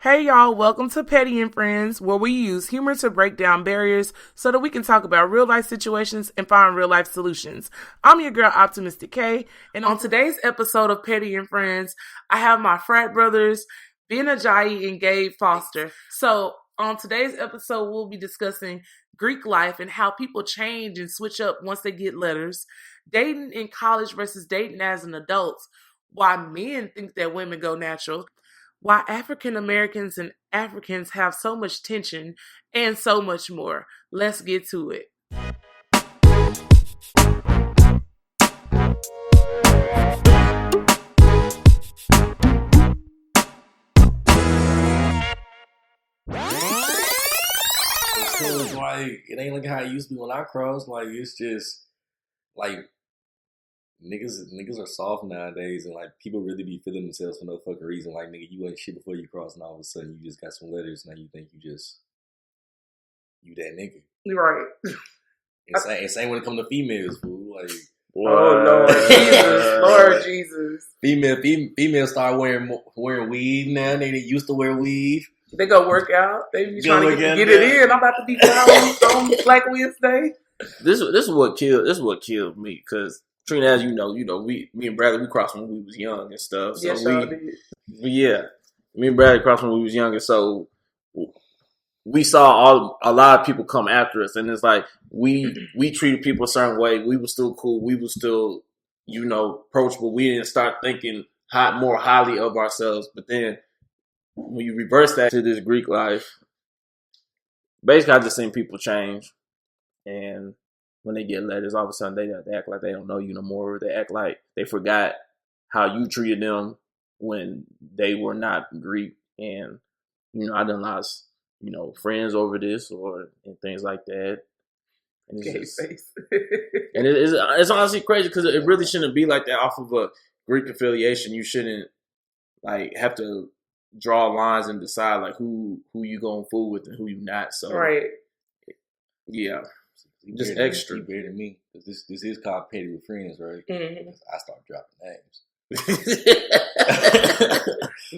Hey y'all, welcome to Petty and Friends, where we use humor to break down barriers so that we can talk about real life situations and find real life solutions. I'm your girl, Optimistic K, and on today's episode of Petty and Friends, I have my frat brothers, Ben Ajayi and Gabe Foster. So, on today's episode, we'll be discussing Greek life and how people change and switch up once they get letters, dating in college versus dating as an adult, why men think that women go natural, why African Americans and Africans have so much tension, and so much more. Let's get to it. Cause like it ain't like how it used to be when I crossed. Like it's just like niggas are soft nowadays, and like people really be feeling themselves for no fucking reason. Like nigga, you ain't shit before you cross, and all of a sudden you just got some letters. Now you think you that nigga. You're right. And same when it comes to females, fool. Like oh Lord Jesus. Females start wearing weave now. They used to wear weave. They go work out. They be trying to get it in. I'm about to be proud on Black Wednesday. This is what killed me, because Trina, as you know, me and Bradley, we crossed when we was young and stuff. So yes, y'all did. Me and Bradley crossed when we was young, and so we saw a lot of people come after us, and it's like we treated people a certain way. We were still cool. We were still, approachable. We didn't start thinking more highly of ourselves. But then when you reverse that to this Greek life, basically I just seen people change, and when they get letters, all of a sudden they act like they don't know you no more. They act like they forgot how you treated them when they were not Greek. And, I done lost, friends over this and things like that. And it's, and it's honestly crazy because it really shouldn't be like that off of a Greek affiliation. You shouldn't like have to draw lines and decide like who you gonna fool with and who you not. So right. Yeah. Just extra. Better than me, because this is called Petty with Friends, right? Mm-hmm. I start dropping names.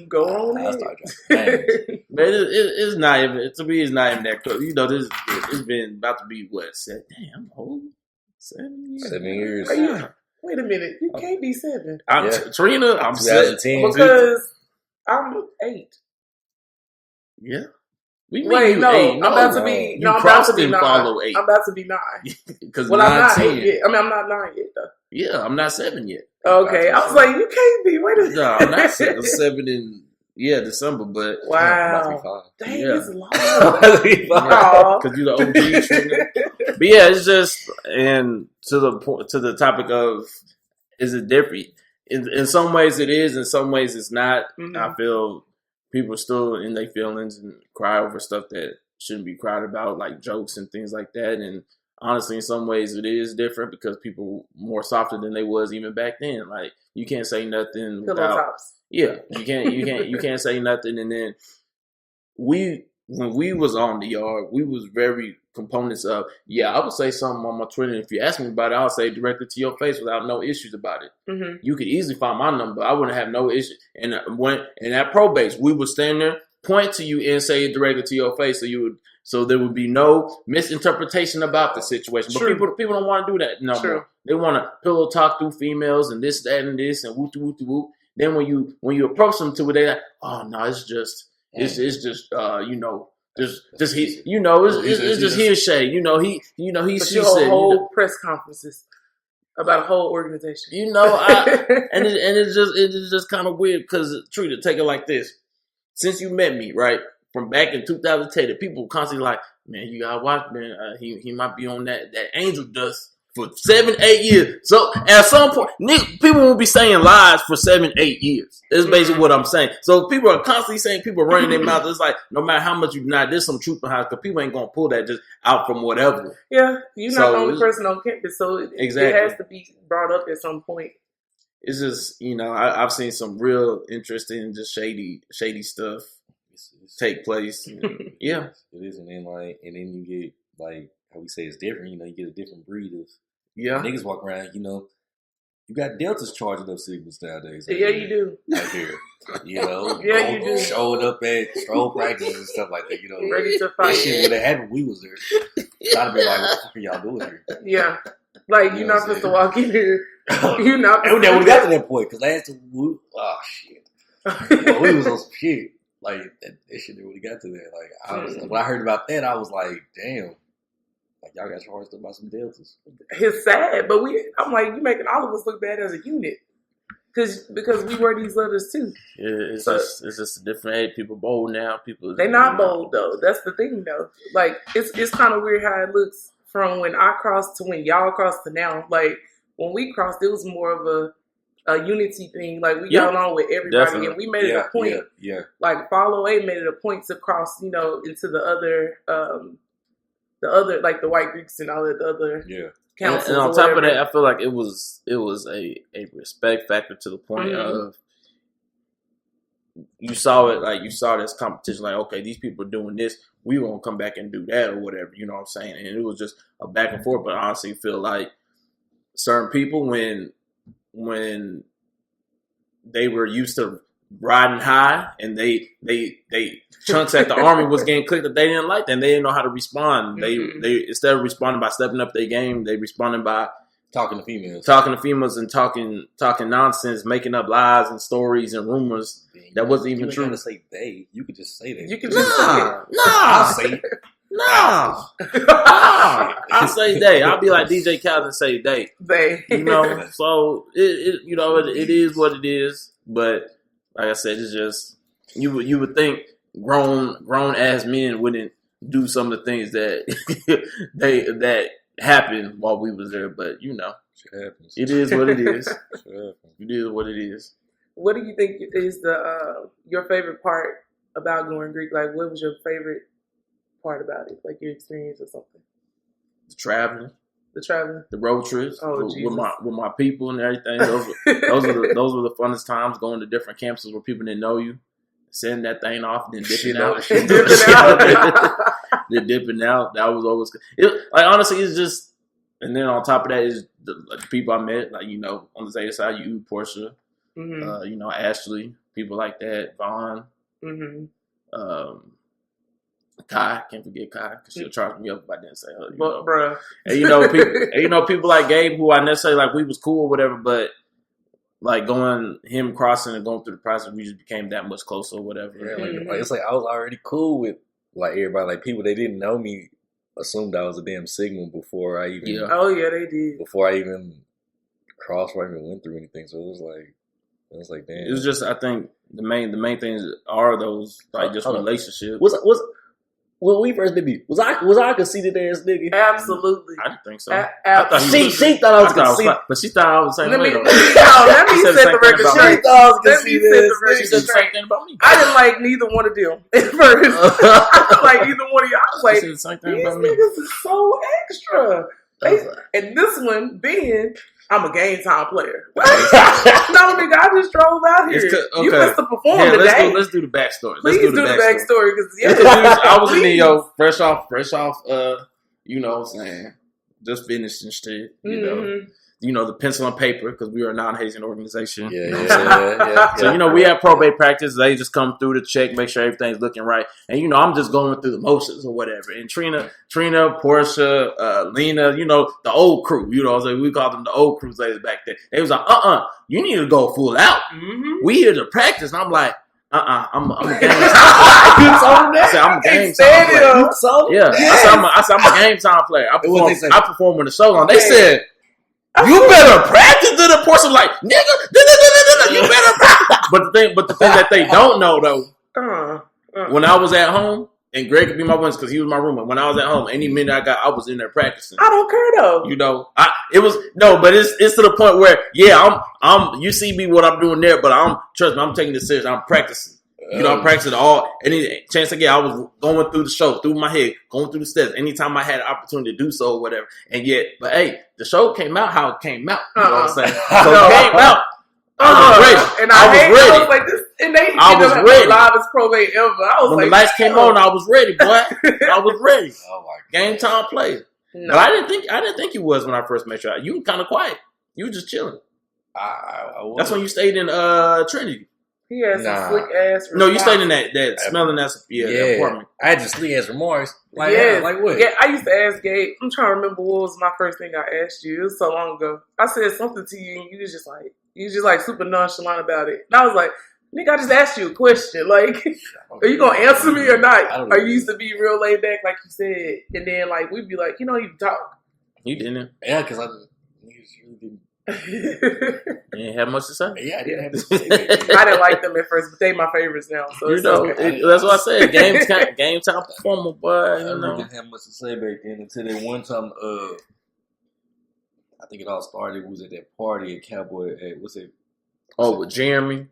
Go on. I start dropping names. Man, it's not even, to me, it's not even that close. It's been about to be what? Damn, old 7 years. 7 years. Wait a minute, you can't be 7. Trina, I'm 2010 because I'm 8. Yeah. Wait, no, 8. I'm about to be. You I'm about crossed to be and 9. follow 8. I'm about to be 9. Because well, I'm not 8 yet. I mean, I'm not 9 yet though. Yeah, I'm not 7 yet. Okay, I was like, you can't be. Wait a minute. No, I'm not 7 in December, but wow, dang, it's long. Because you're the OG. Trina. But yeah, it's just, and to the topic of, is it different? In some ways it is, in some ways it's not. Mm-hmm. I feel people are still in their feelings and cry over stuff that shouldn't be cried about, like jokes and things like that. And honestly, in some ways it is different because people more softer than they was even back then. Like you can't say nothing without. Yeah, you can't say nothing. And then when we was on the yard, we was very components of, I would say something on my Twitter. If you ask me about it, I'll say directly to your face without no issues about it. Mm-hmm. You could easily find my number. I wouldn't have no issue. And when in that pro base, we would stand there, point to you, and say it directly to your face, so there would be no misinterpretation about the situation. But people don't want to do that no more. They want to pillow talk through females and this, that, and this, and whoop whoop whoop. Then when you approach them to it, they're like, oh no, it's just just he, it's just hearsay. He she said whole press conferences about a whole organization. And it's just kind of weird because Trina, take it like this. Since you met me, right, from back in 2010, the people constantly like, man, you gotta watch, man. He might be on that angel dust for 7-8 years. So at some point, people will be saying lies for 7-8 years. That's basically what I'm saying. So people are constantly saying, people are running their mouth. It's like, no matter how much you deny, there's some truth behind it, because people ain't going to pull that just out from whatever. Yeah, you're not the only person on campus, so it has to be brought up at some point. It's just, I've seen some real interesting, just shady stuff take place. Yeah. It is, and then you get, like, how we say it's different, you get a different breed of niggas walk around, You got Deltas charging up signals nowadays. Yeah, you do. Out here. You know, yeah, you do. Showing up at stroll practices and stuff like that. You know, ready to fight. That shit would have happened when we was there. Gotta be like, what the fuck are y'all doing here? Yeah, like you're not supposed to walk in here. You're not. And we got to that point because last time oh shit, well, we was on some shit. Like that shit never really got to that. Like I was when I heard about that, I was like, damn. Like y'all got charged up by some deltas. It's sad, but I'm like, you making all of us look bad as a unit. Because we wear these letters too. Yeah, it's just a different age. People bold now. They're not bold though. That's the thing though. Like it's kind of weird how it looks from when I crossed to when y'all crossed to now. Like when we crossed, it was more of a unity thing. Like we got along with everybody, definitely. And we made it a point. Yeah. Like Follow A made it a point to cross, into the other like the white Greeks and all that the other. Yeah. And on top of that, I feel like it was a respect factor to the point of you saw this competition, like, okay, these people are doing this, we won't come back and do that or whatever, you know what I'm saying? And it was just a back and forth, but I honestly feel like certain people when they were used to riding high and they chunks at the army was getting clicked that they didn't like, then they didn't know how to respond. They instead of responding by stepping up their game, they responded by talking to females and talking nonsense, making up lies and stories and rumors that wasn't even true. You to say they, you could just say that. You could just say it. I'll say it. I say they. I'll be like DJ Khaled and say they. They. So it is what it is. But like I said, it's just you would think grown ass men wouldn't do some of the things that that happened while we was there. But shit happens. It is what it is. It is what it is. What do you think is your favorite part about going Greek? Like, what was your favorite part about it? Like your experience or something? The traveling, the road trips with my people and everything. Those were the funnest times, going to different campuses where people didn't know you, sending that thing off, then dipping out. Then dipping out. That was always honestly, it's just. And then on top of that is the people I met, like on the Zeta side, you, Portia, Ashley, people like that, Vaughn, Kai, can't forget Kai because she'll charge me up if I didn't say her. Bruh. And people like Gabe, who I necessarily like, we was cool or whatever, but like him crossing and going through the process, we just became that much closer or whatever. Yeah, like it's like I was already cool with like everybody, like people they didn't know me assumed I was a damn signal before I even. Yeah. Oh yeah, they did. Before I even crossed or even went through anything, so it was like damn. It was just, I think the main things are those like just relationships. When we first met, was I a conceited ass nigga? Absolutely. I didn't think so. She thought I was conceited, but she thought I was the same way. Let me set the record straight. She said the same thing about me. I didn't like neither one of them at first. I didn't like neither one of y'all. I was like, these niggas is so extra. And this one, Ben, I'm a game time player. No, nigga, I just drove out here. You must have performed today. Let's do the backstory. Please do the backstory because I was in New York, fresh off. You know what I'm saying? Just finished and shit. You know the pencil and paper because we are a non-hazing organization. Yeah. So we have probate practice. They just come through to check, make sure everything's looking right, and I'm just going through the motions or whatever. And Trina, Portia, Lena, the old crew. We called them the old crusaders back then. They was like, you need to go full out. We here to practice. And I'm like, I'm a game time player. I said, I'm a game time player. Yeah, I said, I'm a game time player. I perform when the show's on. They said, you better practice. To the portion like, nigga, you better practice. But the thing that they don't know though, when I was at home, and Greg could be my witness because he was my roommate. When I was at home, any minute I was in there practicing. I don't care though. But it's to the point where I'm you see me what I'm doing there, but trust me, I'm taking this serious. I'm practicing. I'm practicing any chance I get. I was going through the show, through my head, going through the steps. Anytime I had an opportunity to do so or whatever. And yet, but hey, the show came out how it came out. You know what I'm saying? So it came out. I was ready. And I was like this, and they ended up the loudest probate ever. When the lights came on, I was ready, boy. I was ready. Oh my God. Game time player. No. But I didn't think you was when I first met you. You were kind of quiet. You were just chilling. I was. That's when you stayed in Trinity. He had some slick ass. No, you stayed in that smelling ass that apartment. I had just slick ass remarks. Like, like what? Yeah, I used to ask Gabe. I'm trying to remember what was my first thing I asked you. It was so long ago. I said something to you, and you was just like super nonchalant about it. And I was like, nigga, I just asked you a question. Like, are you gonna answer me or not? Or you used to be real laid back, like you said, and then like we'd be like, you don't even talk. You didn't. Yeah, because I really didn't. You didn't have much to say. Yeah, I didn't have much to say. I didn't like them at first, but they my favorites now. So you know, that's what I said. Game time performer, boy. You know, I didn't have much to say back then until that one time. I think it all started. It was at that party at Cowboy. What's it? With Jeremy.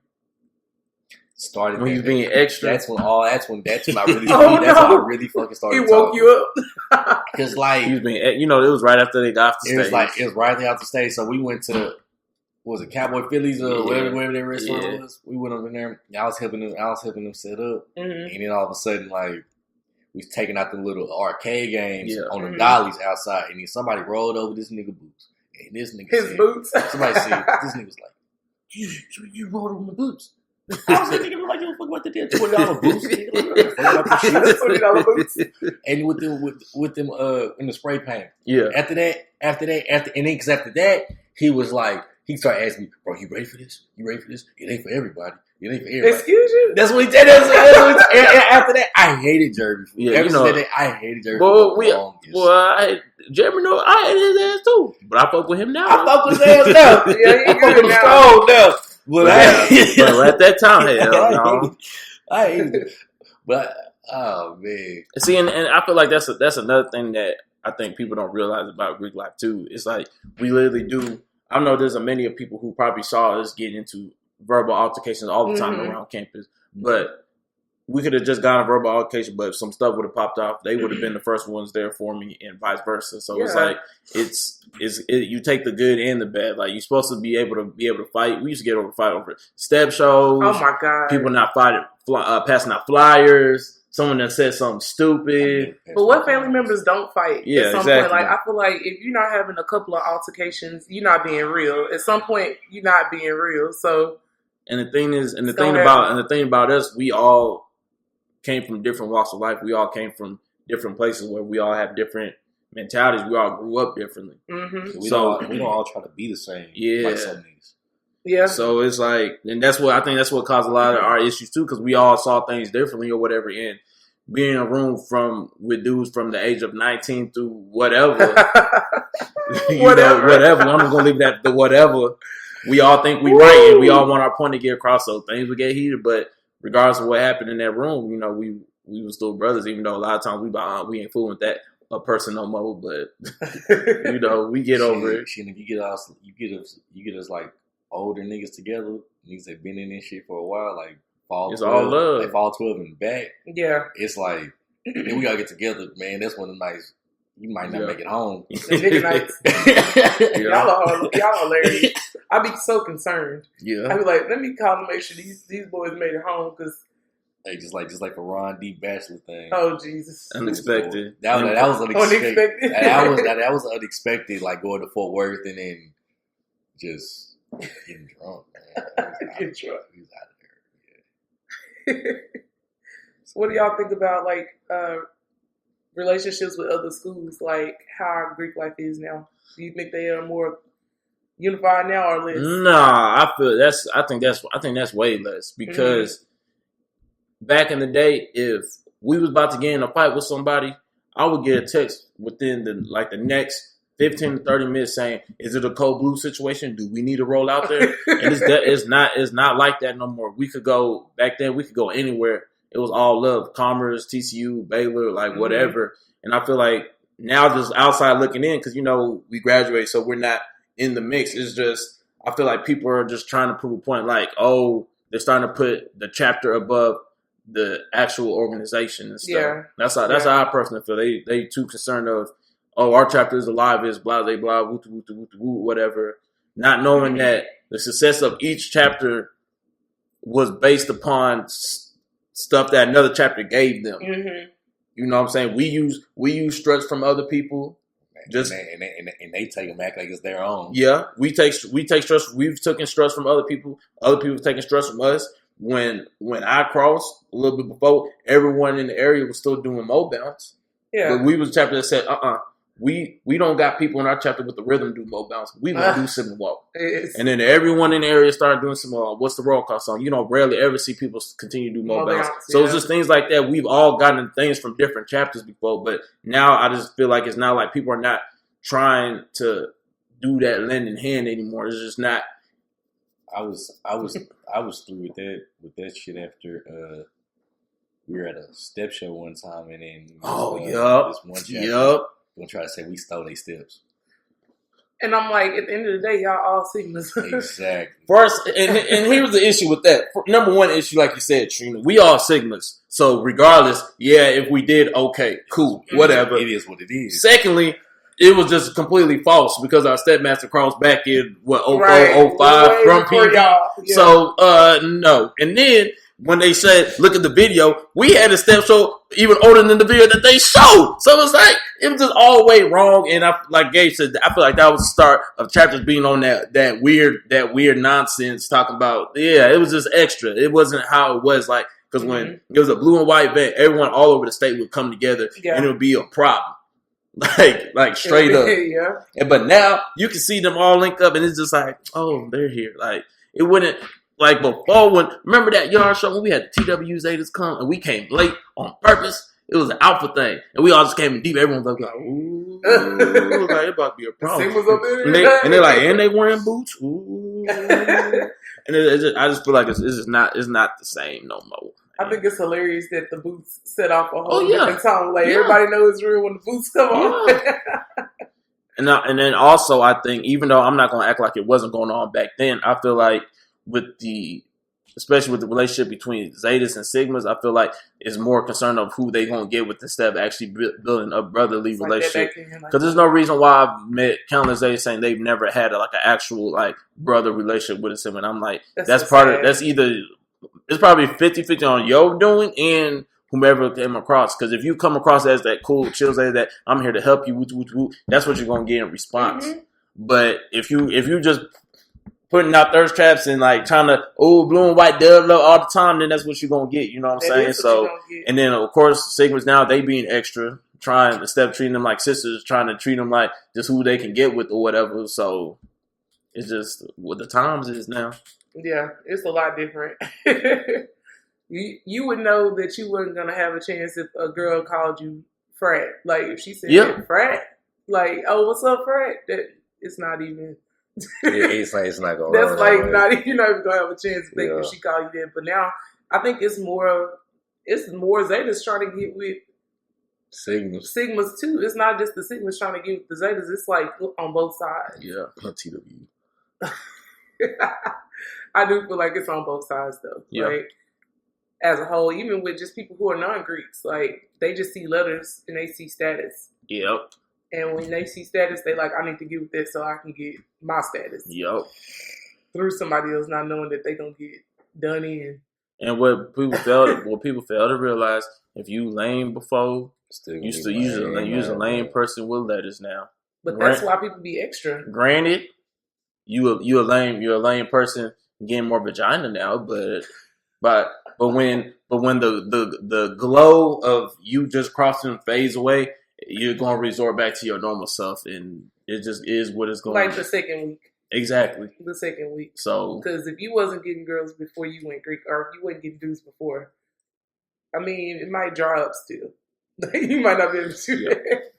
Started when you being extra. That's when I really. When I really fucking started. He woke you up because like he was being, it was right after they got off the stage. It was right after the stage. So we went to what was it, Cowboy Phillies or whatever their restaurant was. We went over there. I was helping them set up, and then all of a sudden like we was taking out the little arcade games on the dollies outside, and then somebody rolled over this nigga boots, and this nigga his boots. Somebody said this nigga was like, you rolled over my boots. I was thinking like, you fuck about the damn $20 boots, $20 boots, and with them in the spray paint. Yeah. After that, after that, he was like, he started asking me, bro, you ready for this? You ready for this? It ain't for everybody. It ain't for everybody. Excuse you? That's what he did. After that, I hated Jeremy. Yeah, Ever since that, I hated Jeremy. Jeremy, I hated his ass too, but I fuck with him now. I fuck with his ass now. Yeah, he I fuck with him strong now. But at that time, hell, I hate it. But oh man, see, and I feel like that's another thing that I think people don't realize about Greek life too. It's like we literally do. I know there's many of people who probably saw us get into verbal altercations all the time around campus, but we could have just gotten a verbal altercation, but if some stuff would have popped off, they would have been the first ones there for me, and vice versa. So it's like you take the good and the bad. Like you're supposed to be able to fight. We used to get over fight over step shows. Oh my god! People not passing out flyers. Someone that said something stupid. But what family members don't fight? Yeah, at some exactly. point, like I feel like if you're not having a couple of altercations, you're not being real. At some point, you're not being real. So, the thing about us, we all came from different walks of life. We all came from different places where we all have different mentalities. We all grew up differently. Mm-hmm. We don't all try to be the same. Yeah. Like some niggas. Yeah. So it's like, and that's what caused a lot of our issues too, because we all saw things differently or whatever. And being in a room with dudes from the age of 19 through whatever, whatever. I'm just gonna leave that the whatever. We all think we right, and we all want our point to get across. So things would get heated, but regardless of what happened in that room, we were still brothers. Even though a lot of times we ain't fooling with that a person no more, but we get over it. Shit, if you get us like older niggas together, niggas that been in this shit for a while, like it's all love. Like fall 12 and back. Yeah, it's like then we gotta get together, man. That's one of the nights you might not make it home. The nigga nights. Y'all are hilarious. I be so concerned. Yeah, I be like, let me call to make sure these boys made it home because. Hey, just like a Ron D. Bachelor thing. Oh Jesus! Unexpected. That was unexpected. that was unexpected. Like going to Fort Worth and then just getting drunk, man. Get drunk. He was out of there. Yeah. So what do y'all think about like relationships with other schools? Like how our Greek life is now? Do you think they are more unified now or less? Nah, I think that's way less because back in the day, if we was about to get in a fight with somebody, I would get a text within the next 15 to 30 minutes saying, "Is it a cold blue situation? Do we need to roll out there?" And it's not like that no more. We could go back then. We could go anywhere. It was all love. Commerce, TCU, Baylor, like whatever. And I feel like now just outside looking in because we graduate, so we're not in the mix. It's just I feel like people are just trying to prove a point. Like, oh, they're starting to put the chapter above the actual organization and stuff. Yeah. That's how I personally feel. They too concerned of, oh, our chapter is alive, is blah, blah, blah, woo, woo, woo, woo, whatever. Not knowing that the success of each chapter was based upon stuff that another chapter gave them. Mm-hmm. You know what I'm saying? We use struts from other people. and they take them back like it's their own. Yeah, we take stress. We've taken stress from other people. Other people have taken stress from us. When I crossed a little bit before, everyone in the area was still doing mo bounce. Yeah, but we was a chapter that said, we don't got people in our chapter with the rhythm do mo bounce. We gonna do Simon walk. And then everyone in the area started doing some what's the roll call song. You know, rarely ever see people continue to do mo bounce. So it's just things like that. We've all gotten things from different chapters before, but now I just feel like it's not like people are not trying to do that lending hand anymore. It's just not. I was through with that shit after we were at a step show one time, and then this one chapter gonna try to say we stole their steps. And I'm like, at the end of the day, y'all all Sigmas. Exactly. First, and here's the issue with that. Number one issue, like you said, Trina, we all Sigmas. So regardless, if we did, okay, cool, whatever. It is what it is. Secondly, it was just completely false because our stepmaster crossed back in 04, 05 from PD. Yeah. So no. And then when they said, look at the video, we had a step show even older than the video that they showed. So it was just all the way wrong. And like Gabe said, I feel like that was the start of chapters being on that weird nonsense talking about, it was just extra. It wasn't how it was like, because when it was a blue and white event, everyone all over the state would come together and it would be a problem. Like straight up. Yeah. But now you can see them all link up and it's just like, oh, they're here. Like it wouldn't like before remember that yard show when we had the TW Zetas come and we came late on purpose? It was an alpha thing. And we all just came in deep. Everyone was like, ooh, like, it about to be a problem. And they're like, and they wearing boots? Ooh. And I just feel like it's not the same no more. I think it's hilarious that the boots set off a whole different tone. Like everybody knows it's real when the boots come on. And then also I think even though I'm not going to act like it wasn't going on back then, I feel like especially with the relationship between Zetas and Sigmas, I feel like it's more concerned of who they going to get with instead of actually building a brotherly relationship. Because there's no reason why I've met countless Zetas saying they've never had an actual brother relationship with a Sigma. And I'm like, that's either. It's probably 50-50 on your doing and whomever came across. Because if you come across as that cool, chill, say that I'm here to help you, that's what you're going to get in response. Mm-hmm. But if you just putting out thirst traps and trying to blue and white dub love all the time, then that's what you're going to get. You know what I'm saying? So, and then of course Sigmas now they being extra, trying instead of treating them like sisters, trying to treat them like just who they can get with or whatever. So it's just what the times is now. Yeah, it's a lot different. You would know that you weren't going to have a chance if a girl called you frat. Like, if she said frat, like, oh, what's up, frat? It's not even. It's not going to That's like, you're not even going to have a chance if she called you that. But now, I think it's more Zetas trying to get with Sigmas too. It's not just the Sigmas trying to get with the Zetas. It's like on both sides. Yeah, TW. I do feel like it's on both sides though. Yeah. Like as a whole, even with just people who are non-Greeks, like they just see letters and they see status. Yep. And when they see status, they like, I need to get with this so I can get my status. Yep. Through somebody else, not knowing that they gonna get done in. And what people fail to realize, if you lame before, you still use a lame person with letters now. But that's why people be extra. Granted, you're a lame person getting more vagina now, but when the glow of you just crossing fades away, you're gonna resort back to your normal self, and it just is what it's going. Like the second week. Exactly. The second week. So because if you wasn't getting girls before you went Greek, or if you wasn't getting dudes before, I mean, it might dry up still. You might not be able to do that.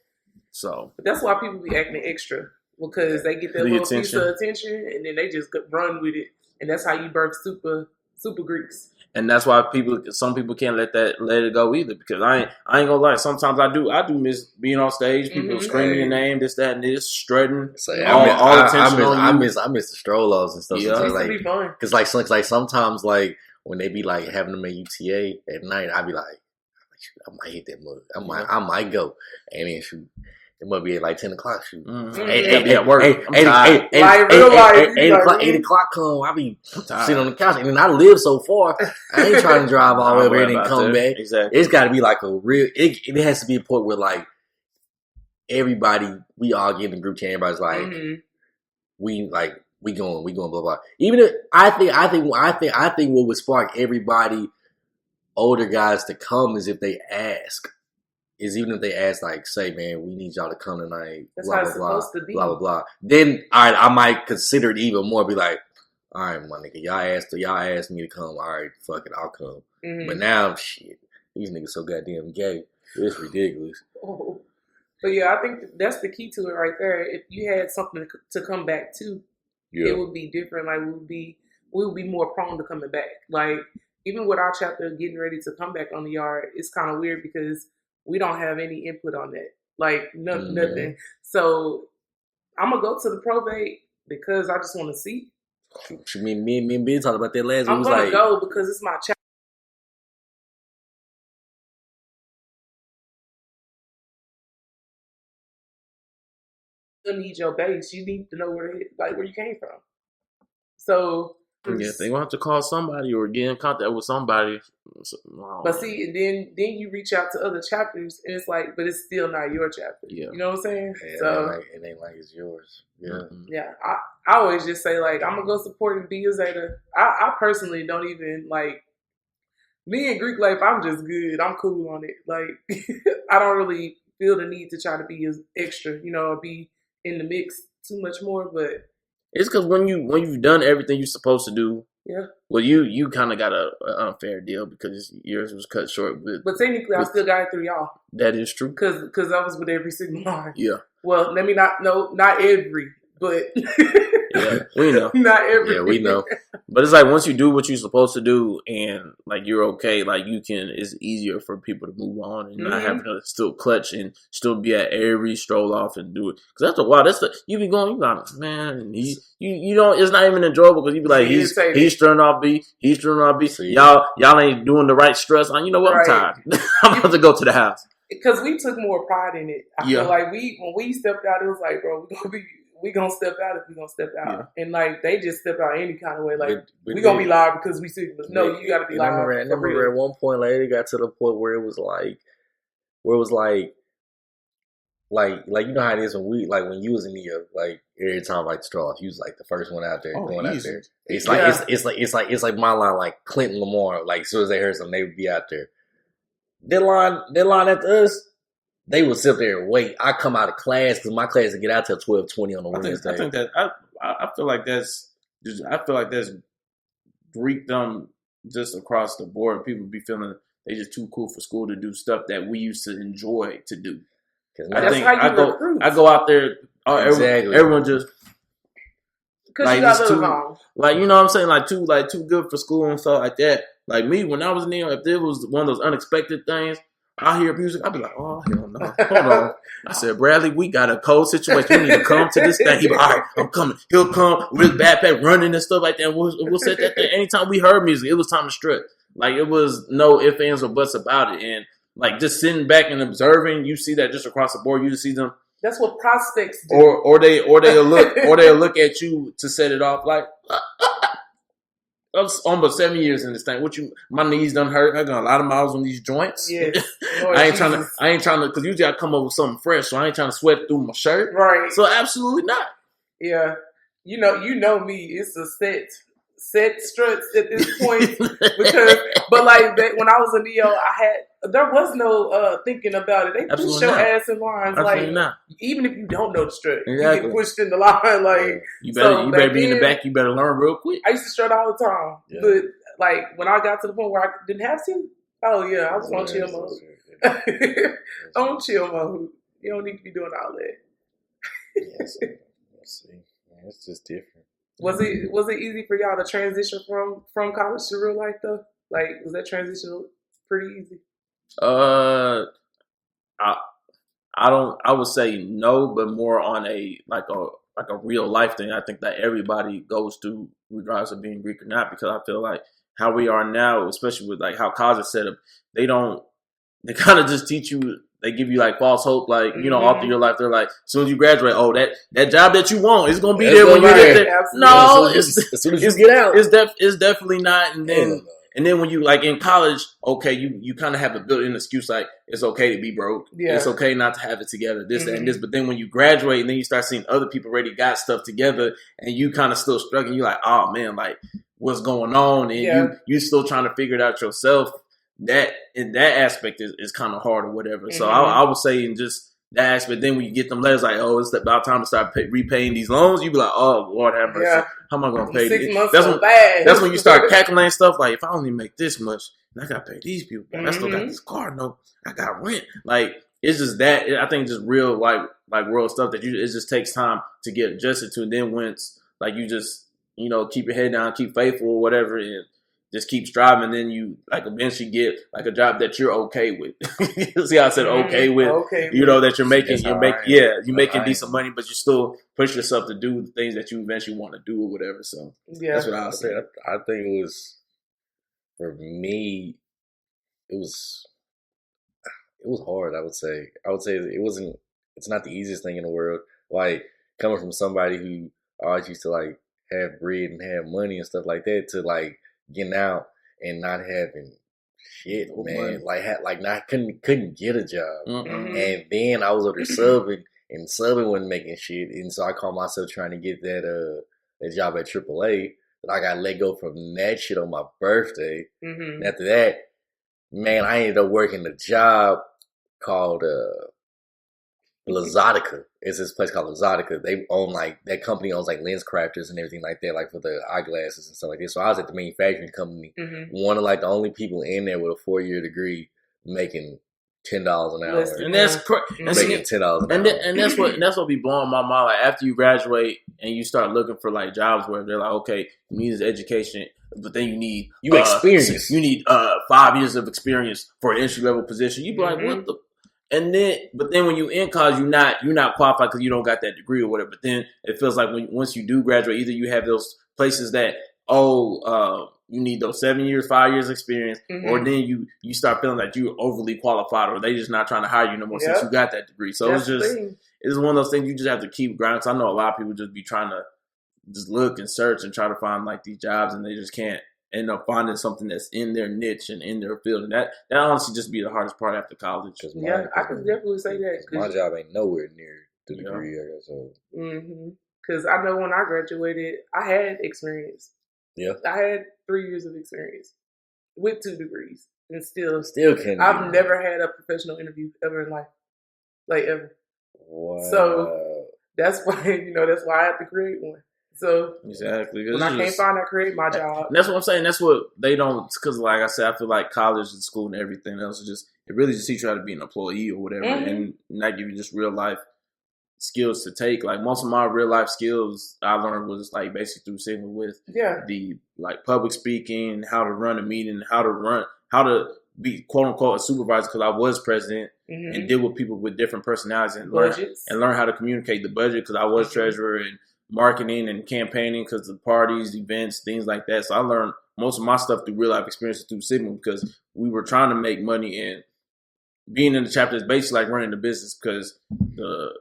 So but that's why people be acting extra, because they get that little piece of attention and then they just run with it. And that's how you birth super Greeks. And that's why some people can't let it go either. Because I ain't gonna lie. Sometimes I do miss being on stage. People screaming your name, this, that, and this, strutting. So, all attention on you. I miss the strolos and stuff. Yeah, it be fun. Because sometimes when they be having them at UTA at night, I be like, I might hit that mug. I might go, and then shoot. It might be at 10 o'clock shoot. Mm-hmm. 8 o'clock come, I be sitting on the couch. And then I live so far, I ain't trying to drive all the way over there and come back. Exactly. It's got to be a real, it has to be a point where everybody, we all get in the group chat. Everybody's like, we going, blah blah. Even if I think what would spark everybody, older guys, to come is if they ask. Is even if they ask, like, say, man, we need y'all to come tonight. That's blah how blah it's blah supposed to be. blah blah blah. Then, all right, I might consider it even more. Be like, all right, my nigga, y'all asked me to come. All right, fuck it, I'll come. But now, shit, these niggas so goddamn gay. It's ridiculous. Oh. But yeah, I think that's the key to it right there. If you had something to come back to, it would be different. Like we would be more prone to coming back. Like even with our chapter getting ready to come back on the yard, it's kind of weird because we don't have any input on that. Like nothing. So I'm gonna go to the probate because I just want to see. Me and Ben talked about that last week. I'm gonna go because it's my chapter. You need your base. You need to know where you came from. So yeah, they gonna have to call somebody or get in contact with somebody. But see, and then you reach out to other chapters, and it's like, but it's still not your chapter. Yeah. You know what I'm saying? Yeah, so it ain't like it's yours. Yeah. Yeah. I always just say like I'm gonna go support and be a Zeta. I personally don't even like me in Greek life. I'm just good. I'm cool on it. Like I don't really feel the need to try to be as extra, or be in the mix too much more. But it's because when you've done everything you're supposed to do, yeah. Well, you kind of got an unfair deal because yours was cut short. But technically, I still got it through y'all. That is true. Because I was with every single line. Yeah. Well, let me not every, but yeah, we know. Not every. Yeah, we know. But it's like once you do what you're supposed to do and like you're okay, like it's easier for people to move on and not having to still clutch and still be at every stroll off and do it. Because after a while, you be going, man, you don't. It's not even enjoyable because you be like, he's turning off B, he's turning off B. Y'all ain't doing the right stress. You know what? Right. I'm tired. I'm about to go to the house. Because we took more pride in it. I feel like when we stepped out, it was like, bro, we gonna step out if we gonna step out. Yeah. And like they just step out any kind of way. Like we gonna be live because we Sigmas. No, you gotta be live. I remember at one point, like it got to the point where it was like you know how it is when you was in Neo, like every time like the straw, you was like the first one out there going out there. It's like it's like my line, like Clinton Lamar. Like as soon as they heard something, they would be out there. Their line after us, they would sit there and wait. I come out of class because my class would get out till 12:20 on the Wednesday. I think that I feel like that's Greekdom just across the board. People be feeling they just too cool for school to do stuff that we used to enjoy to do. I go out there. Exactly. Everyone just because you got little wrong. Like you know what I'm saying, like too good for school and stuff like that. Like me, when I was in there, if there was one of those unexpected things, I hear music, I'd be like, oh, hell no. Hold on. I said, Bradley, we got a cold situation. You need to come to this thing. He be like, all right, I'm coming. He'll come with his backpack running and stuff like that. We'll set that thing. Anytime we heard music, it was time to strut. Like, it was no ifs, ands, or buts about it. And, like, just sitting back and observing, you see that just across the board. You just see them. That's what prospects do. Or they'll look at you to set it off like, I was almost 7 years in this thing. My knees done hurt. I got a lot of miles on these joints. Yes. I ain't trying to, because usually I come up with something fresh, so I ain't trying to sweat through my shirt. Right. So absolutely not. Yeah. You know me. It's a set struts at this point but like when I was a Neo, there was no thinking about it. They push your ass in lines. Absolutely like not. Even if you don't know the strut, exactly. You get pushed in the line. Like you better be in the back. You better learn real quick. I used to strut all the time, but like when I got to the point where I didn't have to, oh yeah, I was on chill mode. On chill mode. You don't need to be doing all that. Let's see. It's just different. Was it easy for y'all to transition from college to real life though? Like, was that transition pretty easy? I would say no, but more on a real life thing. I think that everybody goes through, regardless of being Greek or not, because I feel like how we are now, especially with like how college is set up, they kind of just teach you. They give you like false hope, like, all through your life. They're like, as soon as you graduate, that job that you want is going to be there when you get there. Absolutely. No, as soon as you get out. It's definitely not. And then And then when you like in college, okay, you kind of have a built-in excuse like it's okay to be broke. Yeah. It's okay not to have it together, this, that, and this. But then when you graduate and then you start seeing other people already got stuff together and you kind of still struggling, you're like, oh man, like what's going on? And you still trying to figure it out yourself. That in that aspect is kind of hard or whatever. So I would say in just that aspect, then when you get them letters like, oh, it's about time to start repaying these loans, you be like, oh, Lord have mercy. Yeah. How am I going to pay 6 this? months That's when you start calculating stuff like, if I only make this much, then I got to pay these people. I still got this car note. I got rent. Like, it's just that. I think just real, like world stuff that it just takes time to get adjusted to. And then once, like, you just, keep your head down, keep faithful or whatever, and just keep striving, then you like eventually get like a job that you're okay with. See how I said okay with? Okay. That you're making, you're making right. decent money, but you still push yourself to do the things that you eventually want to do or whatever. So that's what I was saying. I think it was, for me, it was hard. I would say it's not the easiest thing in the world. Like coming from somebody who always used to like have bread and have money and stuff like that to like getting out and not having shit, man. Couldn't get a job. And then I was over there subbing, and subbing wasn't making shit. And so I caught myself trying to get that job at AAA. But I got let go from that shit on my birthday. And after that, man, I ended up working a job called Luxottica. It's this place called Luxottica. They own that company owns like lens crafters and everything like that, like for the eyeglasses and stuff like that. So I was at the manufacturing company, one of like the only people in there with a 4-year degree making $10 an hour. And that's making $10 an hour. And that's what be blowing my mind. Like after you graduate and you start looking for like jobs where they're like, okay, you need this education, but then you need experience. You need 5 years of experience for an entry level position. You be like, what the. But then when you in college, you're not qualified because you don't got that degree or whatever. But then it feels like once you do graduate, either you have those places that you need those 7 years, 5 years experience, or then you start feeling like you're overly qualified, or they just not trying to hire you no more since you got that degree. So it's one of those things you just have to keep grinding. So I know a lot of people just be trying to just look and search and try to find like these jobs, and they just can't end up finding something that's in their niche and in their field. And that honestly just be the hardest part after college. I could definitely say that. My job ain't nowhere near the degree I got. So. Because I know when I graduated, I had experience. Yeah. I had 3 years of experience with 2 degrees. And still can't. I've never had a professional interview ever in life. Like ever. Wow. So that's why, that's why I have to create one. So exactly. When I can't find, I create my job. That's what I'm saying. That's what they don't, because like I said, I feel like college and school and everything else it really just teach you how to be an employee or whatever, and not give you just real life skills to take. Like most of my real life skills I learned was like basically through Sigma with the like public speaking, how to run a meeting, how to be quote unquote a supervisor, because I was president and deal with people with different personalities and learn how to communicate the budget, because I was treasurer and marketing and campaigning because of parties, events, things like that. So I learned most of my stuff through real life experiences through Sigma, because we were trying to make money, and being in the chapter is basically like running the business, because the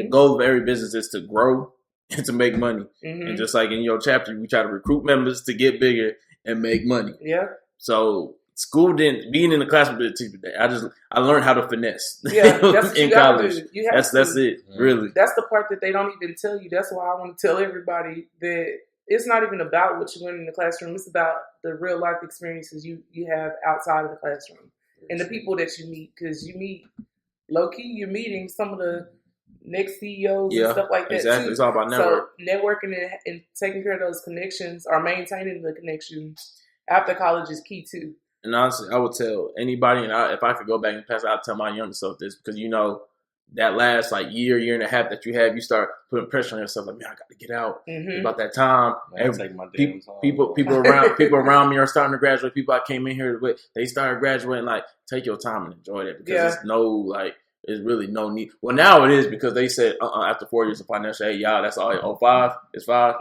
goal of every business is to grow and to make money. And just like in your chapter, we try to recruit members to get bigger and make money. Yeah. So school being in the classroom didn't teach me that. I learned how to finesse. Yeah, that's what in you college. That's it, really. That's the part that they don't even tell you. That's why I want to tell everybody that it's not even about what you learn in the classroom. It's about the real life experiences you have outside of the classroom and the people that you meet. Because you meet low key, you're meeting some of the next CEOs and stuff like that. Exactly. Too. It's all about network. So networking and taking care of those connections or maintaining the connections after college is key too. And honestly, I would tell anybody, and if I could go back in the past, I'd tell my younger self this, because that last like year and a half that you start putting pressure on yourself. Like, man, I got to get out. About that time, people around me are starting to graduate. People I came in here with, they started graduating. Like, take your time and enjoy that, because there's really no need. Well, now it is, because they said after 4 years of financial aid, that's all. 05 is 5.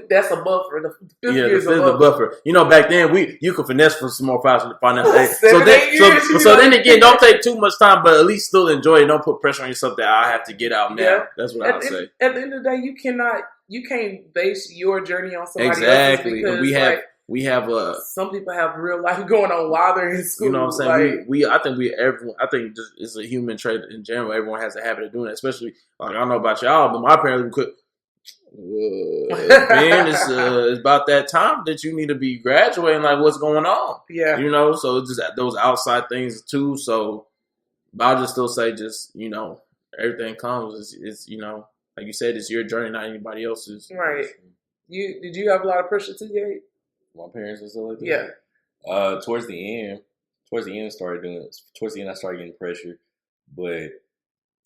That's a buffer. The fifth year is a buffer. Back then you could finesse for some more financial aid. So then again, don't take too much time, but at least still enjoy it. Don't put pressure on yourself that I have to get out now. Yeah. That's what I would say. At the end of the day, you can't base your journey on somebody else's. Exactly. Because we have we have a. Some people have real life going on while they're in school. You know what I'm saying? I think just it's a human trait in general. Everyone has a habit of doing that. Especially like I don't know about y'all, but my parents could. Man, it's about that time that you need to be graduating. Like, what's going on? Yeah, you know. So it's just those outside things too. So I'll just still say, just everything comes. It's like you said, it's your journey, not anybody else's. Right. Did you have a lot of pressure too, Gabe? My parents and stuff like that. Yeah. Towards the end, I started getting pressure, but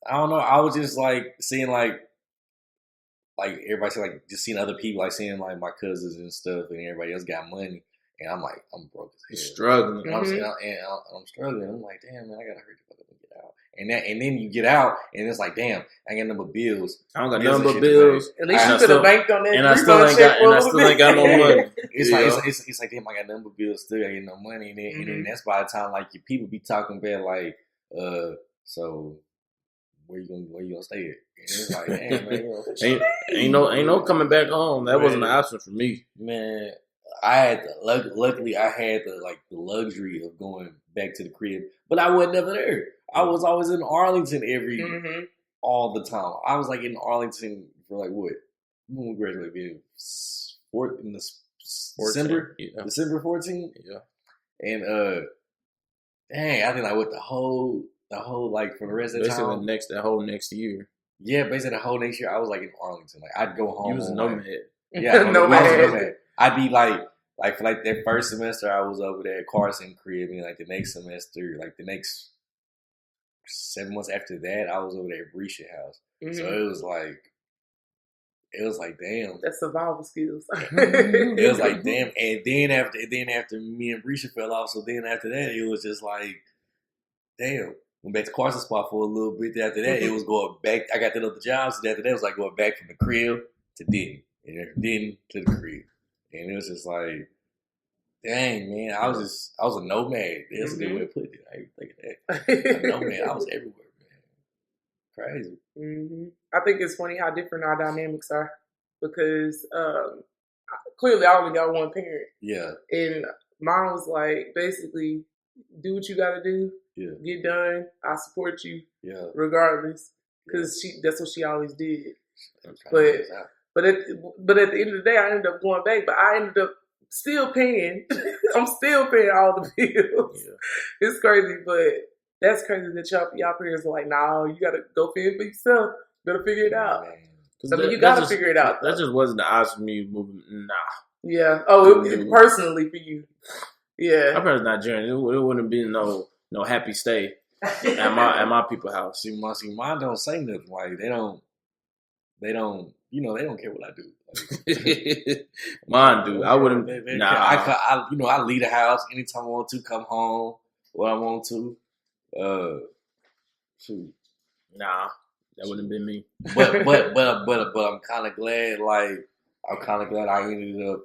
I don't know. I was just like seeing like everybody say like just seeing other people, like seeing like my cousins and stuff, and everybody else got money, and I'm like, I'm broke as hell. Struggling. I'm struggling. I'm like, damn man, I gotta hurry the fuck up and get out. And then you get out, and it's like, damn, I got number bills. I don't got nothing but bills. At least you could have banked on that. And I still ain't got no money. It's like, damn, I got number bills still. I get no money, and then that's by the time like your people be talking about like, so where you gonna stay at? And it's like, damn man, ain't no coming back home. That wasn't an option for me, man. I had luckily I had the luxury of going back to the crib, but I wasn't never there. I was always in Arlington all the time. I was like in Arlington for like what? When we graduated, in December 14th. Yeah. And dang, I think I went the whole like for the rest of the time. That whole next year. Yeah, basically the whole next year I was like in Arlington. Like I'd go home. You was a nomad. Yeah, nomad. I'd be like for like that first semester I was over there at Carson crib, and like the next semester, like the next 7 months after that, I was over there at Brescia house. So it was like damn. That's survival skills. It was like damn, and then after me and Brescia fell off, so then after that it was just like damn. Went back to Carson spot for a little bit. After that, it was going back. I got that other job, so after that it was like going back from the crib to Denton, and from Denton to the crib, and it was just like, dang man, I was a nomad. That's a good way to put it. I didn't think of that. A nomad. I was everywhere, man. Crazy. I think it's funny how different our dynamics are because clearly I only got one parent. Yeah, and mine was like basically do what you got to do. Yeah. Get done. I support you. Yeah. Regardless, because that's what she always did. But at the end of the day, I ended up going back. But I ended up still paying. I'm still paying all the bills. Yeah. It's crazy, but that's crazy that y'all parents are like, nah, you gotta go fend for yourself. You gotta figure it out. You gotta figure it out. That just wasn't the odds for me moving. Nah. Yeah. Oh, it personally for you. Yeah. My parents Nigerian. It wouldn't have been no happy stay at my people's house. See, mine don't say nothing. Like they don't care what I do. Like, mine do. I wouldn't. I leave the house anytime I want to. Come home when I want to. Shoot. Nah, that wouldn't have been me. But I'm kind of glad. Like I ended up.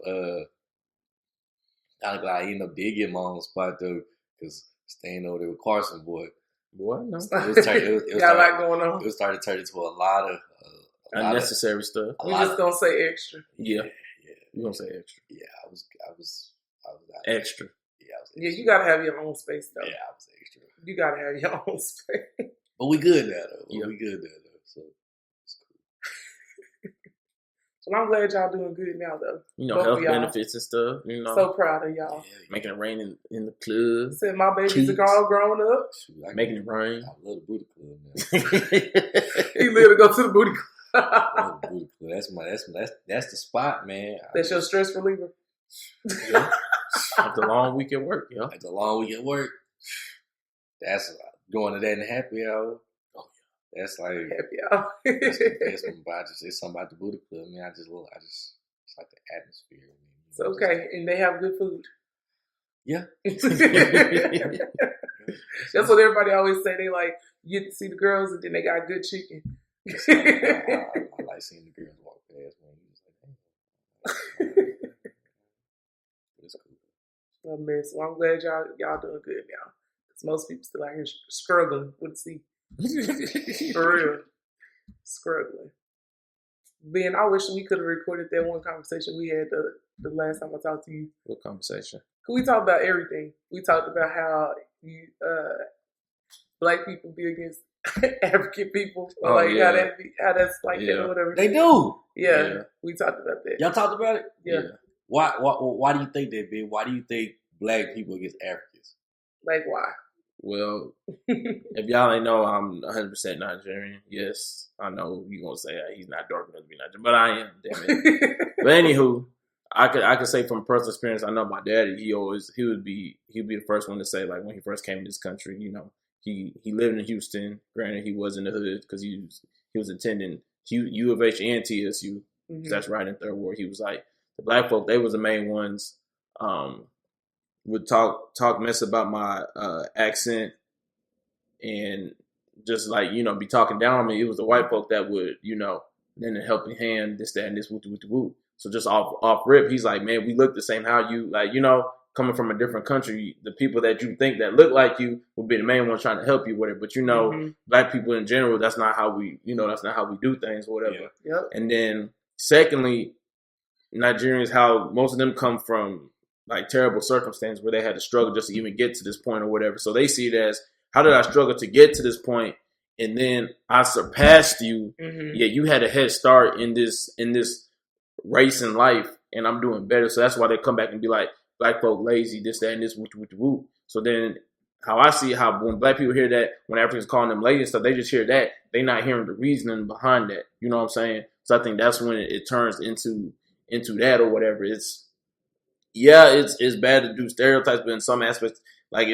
Kind of glad I ended up did get my own spot though, because staying over there with Carson, boy. What? No. It got a lot going on. It started turning into a lot of unnecessary stuff. You just gonna say extra. Yeah. You gonna say extra? Yeah, I was extra. Yeah, you gotta have your own space though. Yeah, I was extra. You gotta have your own space. But we good now though. We good now though. So it's cool. Well, I'm glad y'all doing good now though. Health benefits and stuff. So proud of y'all. Yeah. Making it rain in the club. Said my babies are all grown up. Making it rain. I love the booty club, man. He literally go to the booty club. I love the booty club. That's the spot, man. That's your stress reliever. Yeah. After a long week at work, yo. After a long week at work. That's going to that in happy hour. Oh yeah. That's like happy hour. That's when I just say something about the booty club, man. I just it's like the atmosphere. It's okay. And they have good food. Yeah. That's what everybody always say. They like, you get to see the girls and then they got good chicken. I like seeing the girls walk past, man. It's cool. Oh man, so I'm glad y'all doing good now. Because most people still out here struggling with C. For real. Struggling. Ben, I wish we could have recorded that one conversation we had the last time I talked to you. What conversation? We talked about everything. We talked about how you black people be against African people, or how that's like that or whatever. They do. Yeah, we talked about that. Y'all talked about it. Yeah. Why do you think that, Ben? Why do you think black people against Africans? Like why? Well, if y'all ain't know, I'm 100% Nigerian. Yes, I know you're gonna say he's not dark enough to be Nigerian, but I am. Damn it. But anywho, I could say from personal experience, I know my daddy. He'd be the first one to say, like, when he first came to this country, you know, he lived in Houston. Granted, he was in the hood because he was attending U of H and TSU. Mm-hmm. That's right in Third Ward. He was like, the black folk, they was the main ones. Would talk mess about my accent and just like, you know, be talking down on me. It was the white folk that would, you know, lend a helping hand, this, that, and this, woo. So just off rip, he's like, man, we look the same. How you, like, you know, coming from a different country, the people that you think that look like you will be the main one trying to help you with it. But, you know, black people in general, that's not how we do things or whatever. Yeah. Yep. And then secondly, Nigerians, how most of them come from like terrible circumstances where they had to struggle just to even get to this point or whatever. So they see it as, how did I struggle to get to this point? And then I surpassed you. Mm-hmm. Yeah, you had a head start in this race in life, and I'm doing better. So that's why they come back and be like, black folk lazy, this, that, and this, woo. So then how I see how when black people hear that, when Africans calling them lazy and stuff, they just hear that. They not hearing the reasoning behind that. You know what I'm saying? So I think that's when it turns into that or whatever. It's bad to do stereotypes, but in some aspects, like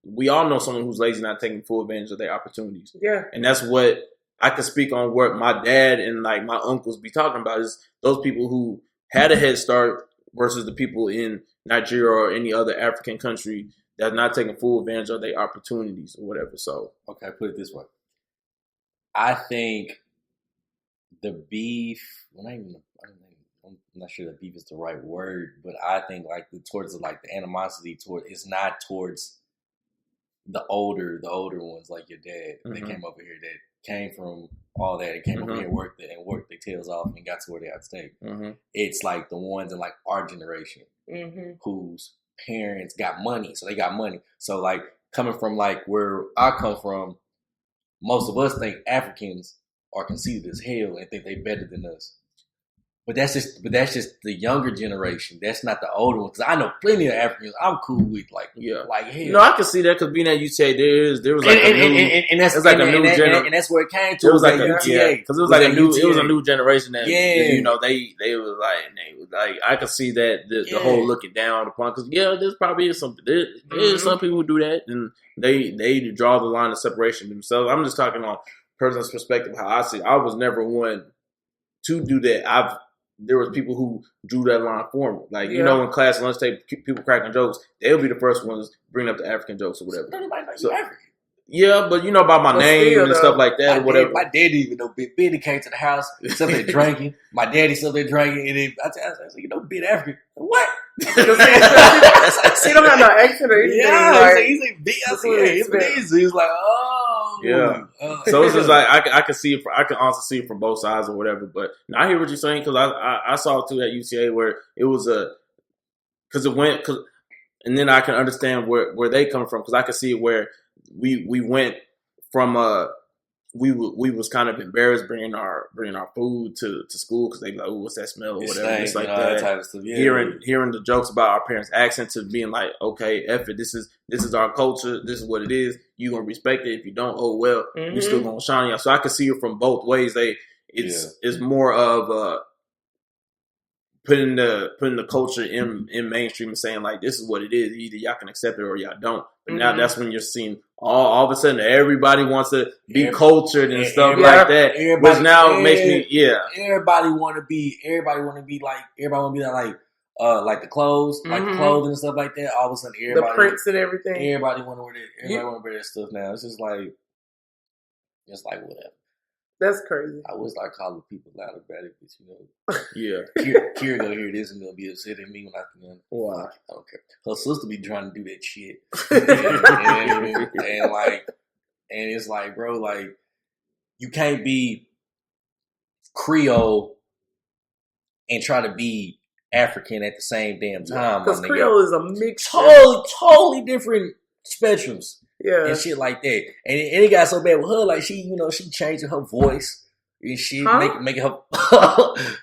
we all know someone who's lazy, not taking full advantage of their opportunities. Yeah. And that's what I can speak on, what my dad and like my uncles be talking about, is those people who had a head start versus the people in Nigeria or any other African country that's not taking full advantage of their opportunities or whatever. So, okay, put it this way. I think the beef, I'm not sure that beef is the right word, but I think like the animosity it's not towards the older ones like your dad that came over here, that came from all that, and came over here and worked their tails off and got to where they got to stay. Mm-hmm. It's like the ones in like our generation whose parents got money, so they got money. So like coming from like where I come from, most of us think Africans are conceited as hell and think they better than us. But that's just the younger generation. That's not the older ones. Because I know plenty of Africans I'm cool with. Like hell. No, I can see that because being at UTA, there was like and that's where it came to. It was like UTA because it was like it was a new generation that you know they was like I could see that the whole looking down upon, because there's probably some some people who do that, and they draw the line of separation themselves. I'm just talking on personal perspective, how I see it. I was never one to do that. There was people who drew that line for me. Like, you know, in class lunch table, people cracking jokes, they'll be the first ones bringing up the African jokes or whatever. Everybody knows you African. Yeah, but you know about my name and stuff like that or whatever. My dad even know Benny came to the house, sat there drinking. My daddy sat there drinking, and then I said, you know, Ben African. What? He don't have no accent or anything. Yeah, he's like, he's like, oh. Yeah. So it's just like, I can see it. I can also see it from both sides or whatever. But I hear what you're saying, because I saw it too at UCA where it was and then I can understand where they come from, because I can see it where we went from we was kind of embarrassed bringing our food to school, because they be like, oh, what's that smell or whatever. It's like that type of stuff. Yeah, hearing the jokes about our parents' accent, to being like, okay, F it, this is our culture, this is what it is. You gonna respect it. If you don't, oh well, you still gonna shine y'all. So I can see it from both ways. It's more of putting the culture in mainstream and saying like, this is what it is. Either y'all can accept it or y'all don't. But now that's when you're seeing all of a sudden everybody wants to be cultured and stuff like that. Which now makes me Everybody want to be like the clothes, like the clothing and stuff like that. All of a sudden, everybody, the prints and everything. Everybody want to wear that. Everybody want to wear that stuff now. It's just like whatever. That's crazy. I always like calling people loud about it, but you know. Yeah. Kira gonna hear this and gonna be upset at me when I can. Why? I don't care. Her sister be trying to do that shit. and it's like, bro, like, you can't be Creole and try to be African at the same damn time. Because Creole is a mixture. Totally different spectrums. Yeah. And shit like that. And it got so bad with her, like she changing her voice and shit, making her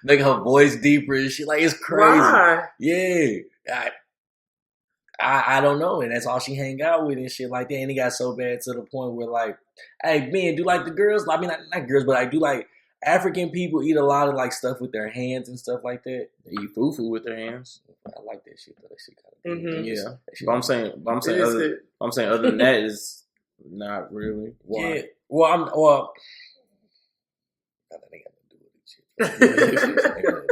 making her voice deeper and shit. Like, it's crazy. Why? Yeah. I don't know, and that's all she hang out with and shit like that. And it got so bad to the point where, like, hey, man, do like the girls? I mean, not girls, but I do like African people eat a lot of like stuff with their hands and stuff like that. They eat fufu with their hands. I like that shit though. That shit kind of good. Yeah. But I'm saying other than that is not really. Why? Yeah. Well, that ain't got to do with it.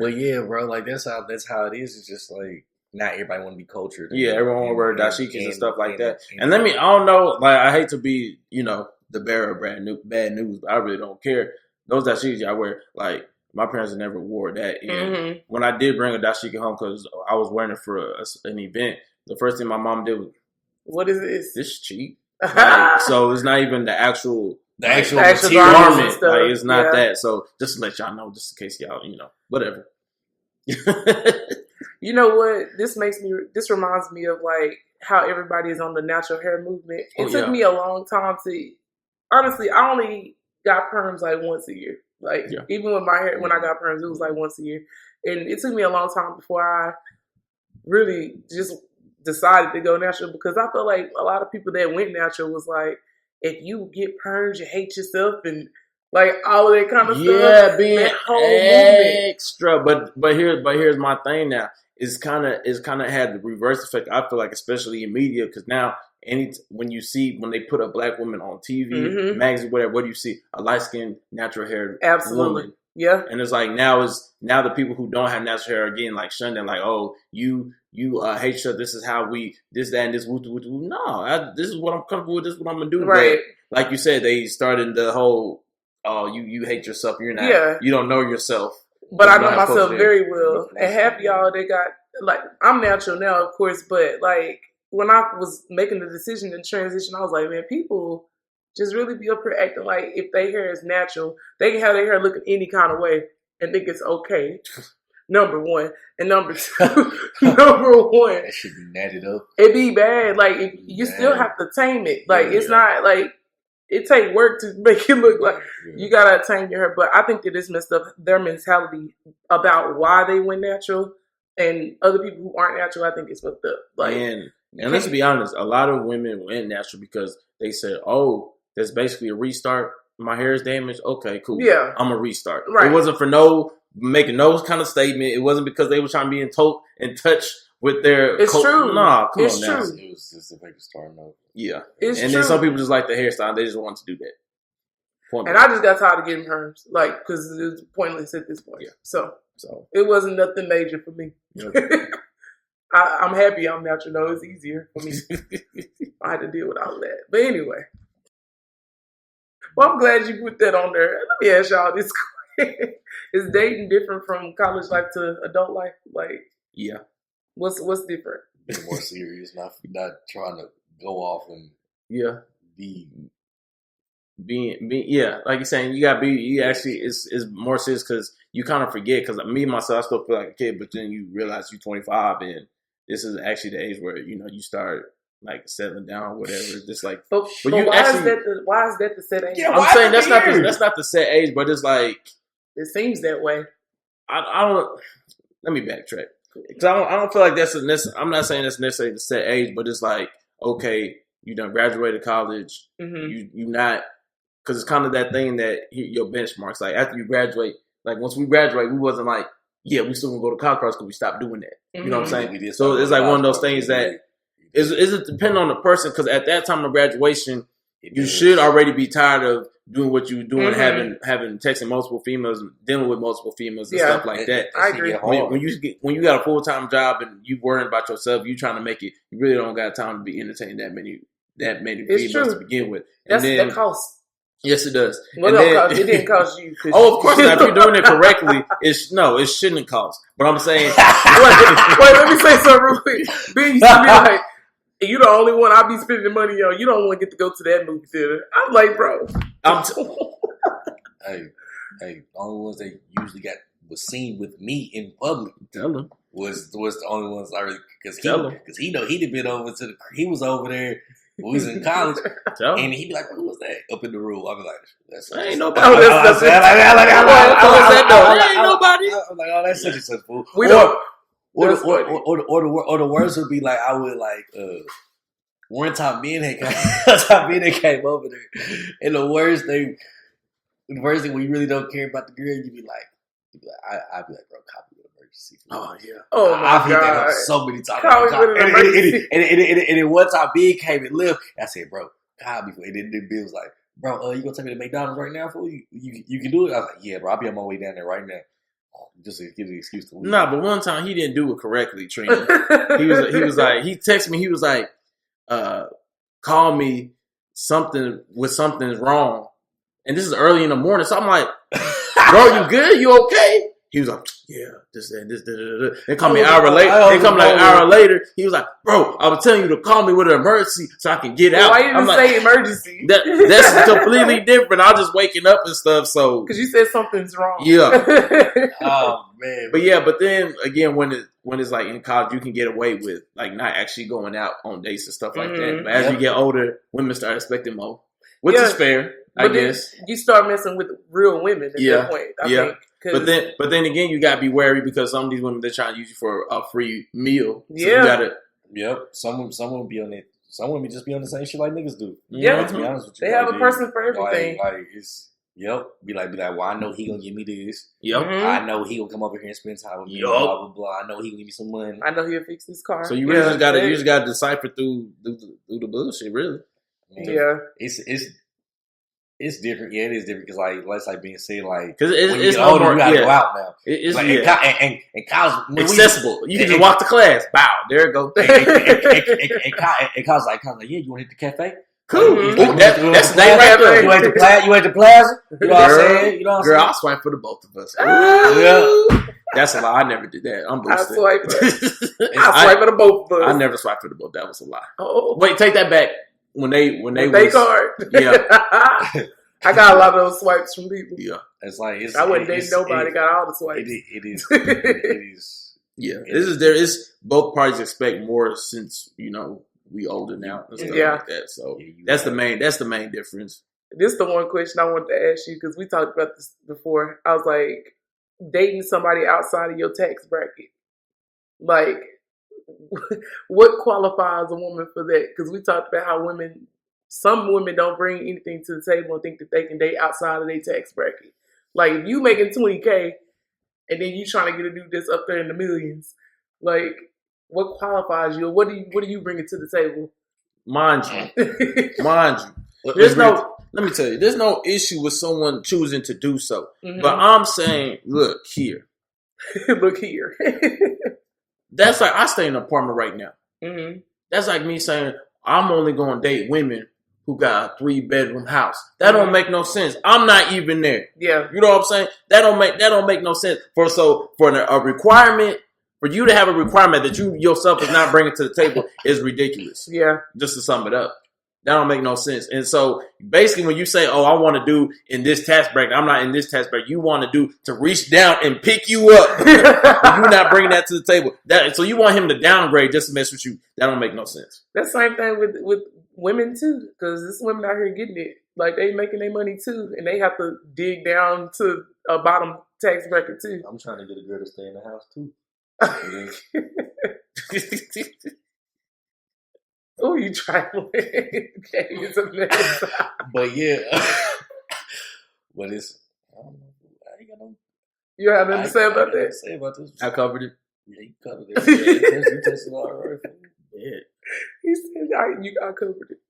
But yeah, bro, like that's how it is. It's just like not everybody want to be cultured. Yeah, everyone want to wear dashikis and stuff like that. And I don't know, like I hate to be, the bearer of bad news, but I really don't care. Those dashikis I wear, like my parents never wore that. And when I did bring a dashiki home because I was wearing it for an event, the first thing my mom did was, "What is this? This is cheap." Like, so it's not even the actual material garment. Like, it's not that. So just to let y'all know, just in case y'all, whatever. You know what? This reminds me of like how everybody is on the natural hair movement. It took me a long time to, honestly, I only got perms like once a year. Like even with my hair, when I got perms, it was like once a year. And it took me a long time before I really just decided to go natural, because I feel like a lot of people that went natural was like, if you get perms, you hate yourself and like all of that kind of stuff. Yeah, being extra. But here's my thing now. It's kind of had the reverse effect. I feel like, especially in media, because now when they put a black woman on TV, magazine, whatever, what do you see? A light skinned, natural haired woman. Yeah. And it's like now the people who don't have natural hair are getting like shunned and like, oh, you hate yourself. This is how we this, that, and this. No, this is what I'm comfortable with. This is what I'm gonna do. Right. But like you said, they started the whole, oh, you hate yourself. You're not. You don't know yourself. But I know myself very well. And half y'all, they got, like, I'm natural now, of course, but, like, when I was making the decision to transition, I was like, man, people just really be up here acting like if their hair is natural, they can have their hair looking any kind of way and think it's okay. Number one. And number two, number one. That should be natted up. It be bad. Like, you still have to tame it. Like, it's not, like, it take work to make it look like you gotta tame your hair. But I think that it's messed up their mentality about why they went natural, and other people who aren't natural, I think it's fucked up. Like, and let's be honest, a lot of women went natural because they said, "Oh, that's basically a restart. My hair is damaged. Okay, cool. Yeah, I'm a restart." Right. It wasn't for making no kind of statement. It wasn't because they were trying to be in touch with their. It's true. Nah, come on now. It was just to make a start note. Yeah, it's and true. Then some people just like the hairstyle. They just want to do that. And I just got tired of getting perms, like, because it was pointless at this point. Yeah. So it wasn't nothing major for me. Yep. I'm happy I'm natural, though. It's easier for me. I had to deal with all that. But anyway. Well, I'm glad you put that on there. Let me ask y'all this question. Is dating different from college life to adult life? Like, yeah. What's different? Being more serious, not trying to go off and being like you're saying, you actually is more serious because you kind of forget, because me myself, I still feel like a kid, but then you realize you're 25 and this is actually the age where you start like settling down or whatever. Just like, but why is that the set age? Yeah, I'm saying that's not the set age, but it's like it seems that way. I don't. Let me backtrack, because I don't feel like I'm not saying that's necessarily the set age, but it's like, okay, you done graduated college, you not. Because it's kind of that thing that your benchmarks. Like, after you graduate, like, once we graduate, we wasn't like, yeah, we still gonna go to college because we stopped doing that. You know what I'm saying? So it's like one of those things that it depends on the person, because at that time of graduation, you should already be tired of doing what you were doing, having texting multiple females, dealing with multiple females and stuff like that. I agree. When you got a full-time job and you worrying about yourself, you trying to make it, you really don't got time to be entertaining that many females to begin with. That costs. Yes, it does. Well, it didn't cost you. Oh, of course not. If you're doing it correctly, it shouldn't cost. But I'm saying, wait, let me say something real quick. Ben used to be like, "You the only one I be spending the money on. You don't want to get to go to that movie theater." I'm like, bro, Hey, Hey, the only ones that usually was seen with me in public. Tell him. Was the only ones I really because he know he'd have been over he was over there when we was in college and he'd be like, who was that up in the room? I'd be like, that's ain't nobody. Ain't nobody. I'm like, oh, that's such and such fool. We don't. Or the worst would be like I would like one time me and they came over there and the worst thing when you really don't care about the girl, you'd be like I'd be like, bro, copy with emergency. Oh yeah. Oh my I've hit that God. up so many times. And then one time Big came and left. I said, bro, copy. And then Bill was like, bro, you gonna take me to McDonald's right now for you can do it? I was like, yeah, bro, I'll be on my way down there right now. Just to give the excuse to leave. Nah, but one time he didn't do it correctly, Trina. he was like, he texted me, he was like, call me something's wrong. And this is early in the morning, so I'm like, bro, you good? You okay? He was like, yeah, this. They called me an hour later. They come like an hour later. He was like, bro, I was telling you to call me with an emergency so I can get out. Why you didn't say emergency? That's completely different. I was just waking up and stuff. So because you said something's wrong. Yeah. Oh man. But then again, when it's like in college, you can get away with like not actually going out on dates and stuff like that. But as you get older, women start expecting more, which is fair, I guess. You start messing with real women at that point. I think. But then again, you gotta be wary because some of these women, they're trying to use you for a free meal. So yeah. You gotta. Yep. Someone be on it. Some women just be on the same shit like niggas do. Yeah. To be honest with you, they have a person for everything. Like it's. Yep. Be like, well, I know he gonna give me this. Yep. I know he gonna come over here and spend time with me. Blah blah blah. I know he gonna give me some money. I know he'll fix this car. So you really just gotta decipher through the bullshit, really. Yeah. It's different. Yeah, it is different because like being said, like because when you get older, you gotta go out now. It's like, and college accessible. You can just walk to class. Bow. There it goes. And college like, yeah, you want to hit the cafe? Cool. Mm-hmm. That's the day right there. You went to plaza. You know what I'm saying? You know what I'm saying? Girl, I'll swipe for the both of us. Yeah. That's a lie. I never did that. I'm boosted. I swipe for the both of us. I never swiped for the both. That was a lie. Oh. Wait, take that back. When they card. Yeah. I got a lot of those swipes from people. Yeah. It's like I wouldn't date nobody got all the swipes. It is. Yeah. There is both parties expect more since, we older now and stuff like that. So that's the main difference. This is the one question I wanted to ask you because we talked about this before. I was like, dating somebody outside of your tax bracket. Like, what qualifies a woman for that? Because we talked about how some women don't bring anything to the table and think that they can date outside of their tax bracket. Like, if you making $20K and then you trying to get a dude that's up there in the millions, like, what qualifies you? What do you bring to the table? Mind you. Let me tell you, there's no issue with someone choosing to do so. Mm-hmm. But I'm saying, look here. Look here. That's like, I stay in an apartment right now. Mm-hmm. That's like me saying, I'm only going to date women who got a 3-bedroom house. That don't make no sense. I'm not even there. Yeah. You know what I'm saying? That don't make no sense. For a requirement, for you to have a requirement that you yourself is not bringing to the table is ridiculous. Yeah. Just to sum it up. That don't make no sense. And so basically when you say, oh, I want to do in this tax bracket, I'm not in this tax bracket. You want to do to reach down and pick you up. You're not bringing that to the table. So you want him to downgrade just to mess with you. That don't make no sense. That's the same thing with women too. Because there's women out here getting it. Like they making their money too. And they have to dig down to a bottom tax bracket too. I'm trying to get a girl to stay in the house too. Oh, you trying to it's a mess. But yeah. But it's I don't know. I ain't got no. You have nothing to say about that? Say about this. I covered it. Yeah, you covered it. You tested all right. Yeah. He said I covered it.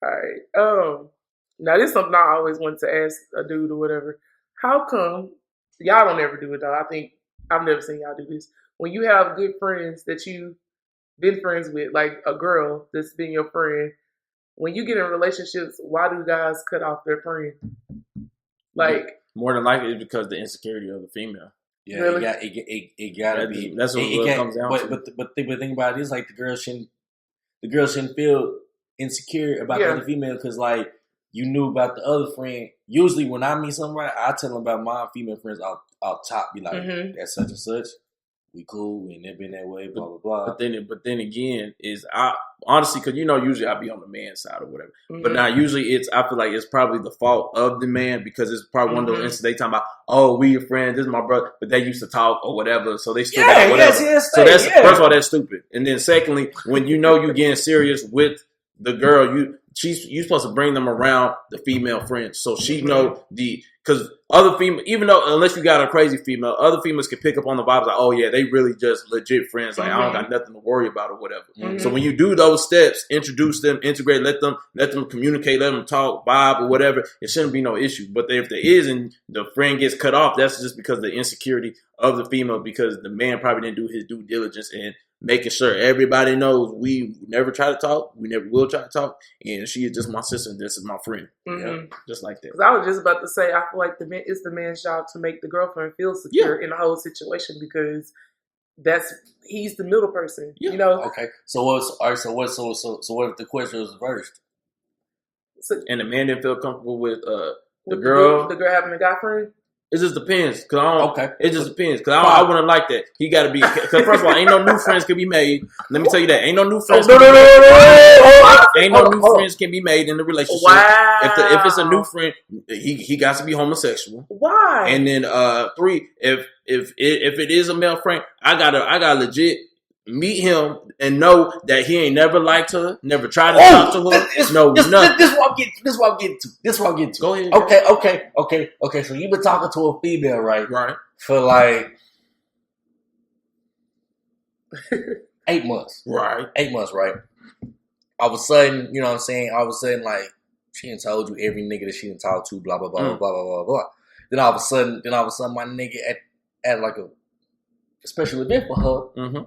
All right. Now this is something I always wanted to ask a dude or whatever. How come y'all don't ever do it though? I think I've never seen y'all do this. When you have good friends that you been friends with, like a girl that's been your friend, when you get in relationships, why do guys cut off their friend? Like more than likely it's because the insecurity of the female. Yeah, really? it gotta be. That's what it comes down to. But the thing about it is like the girl shouldn't feel insecure about the other female because like you knew about the other friend. Usually when I meet somebody, I tell them about my female friends out top. Be like, that's such and such. We cool. We ain't never been that way. Blah blah blah. But then again, is I honestly, because usually I be on the man's side or whatever. But now usually I feel like it's probably the fault of the man because it's probably one of those instances they talking about. Oh, we your friend. This is my brother. But they used to talk or whatever, so they still got whatever. Yes, so that's first of all, that's stupid. And then secondly, when you getting serious with the girl, you're supposed to bring them around the female friends so she know because other female, even though unless you got a crazy female, other females can pick up on the vibes like, oh yeah, they really just legit friends. Like I don't got nothing to worry about or whatever. So when you do those steps, introduce them, integrate, let them communicate, let them talk, vibe or whatever, it shouldn't be no issue. But if there is and the friend gets cut off, that's just because of the insecurity of the female because the man probably didn't do his due diligence and making sure everybody knows we never try to talk, we never will try to talk, and she is just my sister and this is my friend. Just like that. Because I was just about to say, I feel like it's the man's job to make the girlfriend feel secure in the whole situation because he's the middle person. Okay. So what if the question was reversed? And the man didn't feel comfortable with the girl having a guy friend? It just depends. It just depends. Because I wouldn't like that. He got to be. Because first of all, ain't no new friends can be made. Let me tell you that. Ain't no new friends friends can be made in the relationship. Wow. If it's a new friend, he got to be homosexual. Why? And then 3, if it is a male friend, I gotta legit meet him and know that he ain't never liked her, never tried to talk to her. This is what I'm getting to. Go ahead. Okay. So you've been talking to a female, right? Right. For like 8 months. Right. 8 months, right? All of a sudden, you know what I'm saying? All of a sudden, like, she done told you every nigga that she done talked to, blah, blah, blah, blah, blah, blah, blah. Then all of a sudden, my nigga at like a special event for her,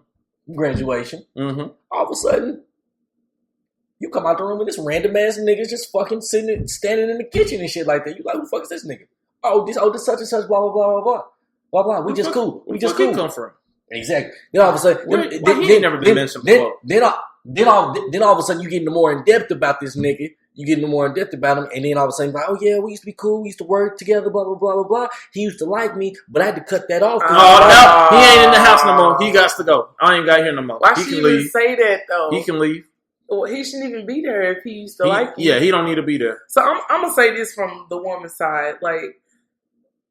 graduation, all of a sudden, you come out the room and this random ass nigga's just fucking standing in the kitchen and shit like that. You like, who the fuck is this nigga? This such and such, blah, blah, blah, blah, blah. Blah, blah. We just cool. Where he come from? Exactly. Then all of a sudden, he ain't never been mentioned before. Then all of a sudden, you getting more in depth about this nigga. You getting more in depth about him, and then all of a sudden, like, oh yeah, we used to be cool. We used to work together. Blah blah blah blah blah. He used to like me, but I had to cut that off. No, he ain't in the house no more. He got to go. I ain't got here no more. Why should you even say that though? He can leave. Well, he shouldn't even be there if he used to like you. Yeah, he don't need to be there. So I'm gonna say this from the woman's side, like.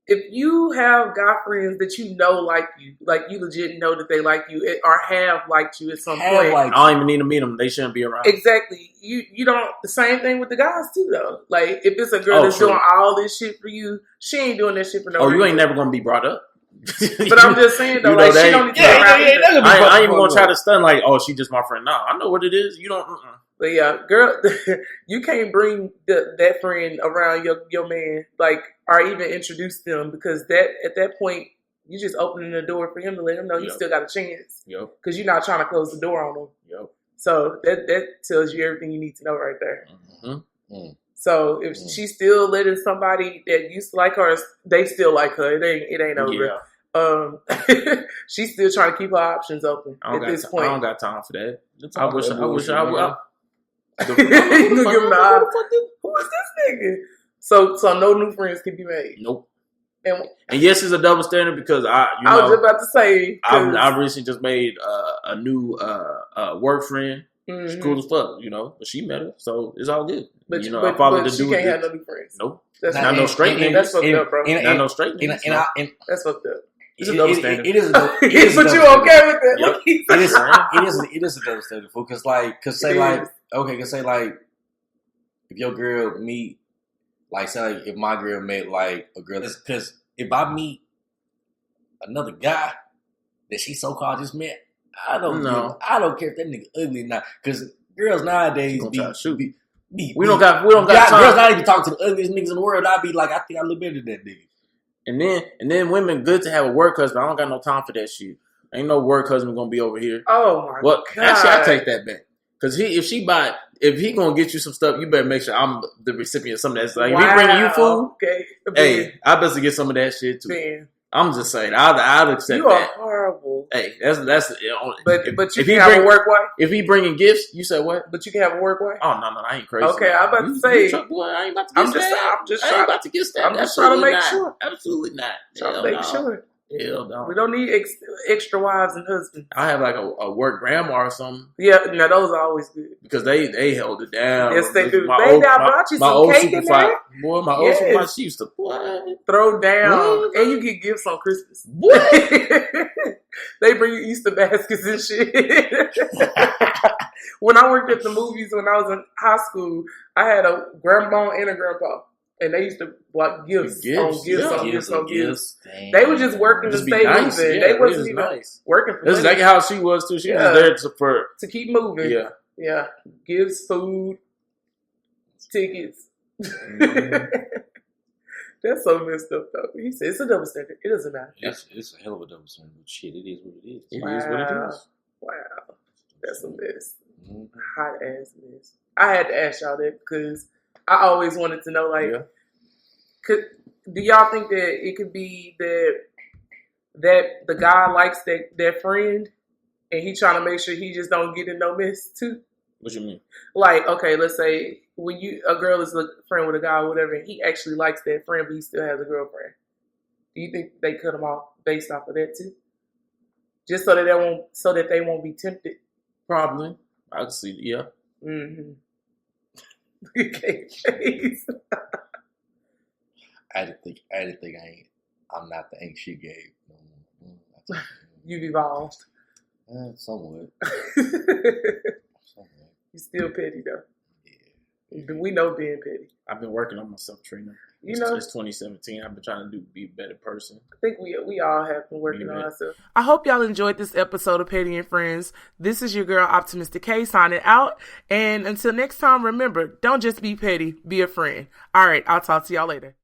If you have guy friends that you know like you legit know that they like you or have liked you at some point. I don't even need to meet them. They shouldn't be around. Exactly. You don't. The same thing with the guys too, though. Like if it's a girl that's doing all this shit for you, she ain't doing that shit for no reason. You ain't never gonna be brought up. But I'm just saying though, like she don't need to be around. I ain't even gonna try to stun like, oh, she just my friend. No, I know what it is. You don't. But yeah, girl, you can't bring that friend around your man, like, or even introduce them because at that point you just opening the door for him to let him know he still got a chance. Because you're not trying to close the door on him. So that tells you everything you need to know right there. So if she's still letting somebody that used to like her, they still like her. It ain't over. She's still trying to keep her options open at this point. I don't got time for that. I wish I would. Who is this nigga? So no new friends can be made. Nope. And yes, it's a double standard because I was just about to say I recently just made a new work friend. She's cool as fuck, but she met her, so it's all good. But I followed the dude. She can't have no new friends. Nope. That's not no straight nigga. That's fucked up, bro. Not no straight nigga. That's fucked up. It's a double standard. It is a double. But you okay with that? Yep. It is a double standard. Because say like, if your girl meet, like, say like if my girl met like a girl, because if I meet another guy that she so called just met, I don't care if that nigga ugly or not, because girls nowadays we don't got time. Girls not even talk to the ugliest niggas in the world. I'd be like, I think I look better than that nigga. And then women, good to have a work husband. I don't got no time for that shit. Ain't no work husband gonna be over here. Oh my god! Actually, I take that back. Because if he gonna get you some stuff, you better make sure I'm the recipient of some of that. Like, if he bringing you food, hey, I best get some of that shit too. Man. I'm just saying, I'd accept You are that. horrible. Hey, that's But you if can have a work wife. If he bringing gifts, you said what? But you can have a work wife. Oh no, I ain't crazy. Okay, I'm about to say. Boy, I ain't about to get that. I'm just I ain't about to get that. I'm just trying to make sure. Absolutely not. Trying to make sure. Hell no. We don't need extra wives and husbands. I have like a work grandma or something. Yeah, no, those are always good. Because they held it down. Yes, they do. I brought you some cake in there. Boy, my old supervisor, she used to throw down. And you get gifts on Christmas. What? They bring you Easter baskets and shit. When I worked at the movies when I was in high school, I had a grandma and a grandpa. And they used to like gifts on gifts. They were just working to stay moving. They wasn't even working for That's exactly how she was too. She was there to keep moving. Yeah. Gifts, food, tickets. Mm-hmm. That's so messed up though. He said it's a double standard. It doesn't matter. It's a hell of a double standard. Shit, it is what it is. It is what it is. Wow. That's a mess. Hot ass mess. I had to ask y'all that because I always wanted to know, like, do y'all think that it could be that the guy likes their friend and he trying to make sure he just don't get in no mess too? What you mean? Like, okay, let's say when a girl is a friend with a guy or whatever, and he actually likes that friend, but he still has a girlfriend. Do you think they cut him off based off of that too? Just so that they won't be tempted? Probably. I can see, yeah. Mm-hmm. I didn't think I'm not the ain't shit Gabe. You've evolved. Somewhat. You still petty though. Yeah. We know being petty. I've been working on myself, Trina. It's 2017. I've been trying to be a better person. I think we all have been working on ourselves. I hope y'all enjoyed this episode of Petty and Friends. This is your girl Optimistic K signing out. And until next time, remember, don't just be petty, be a friend. All right, I'll talk to y'all later.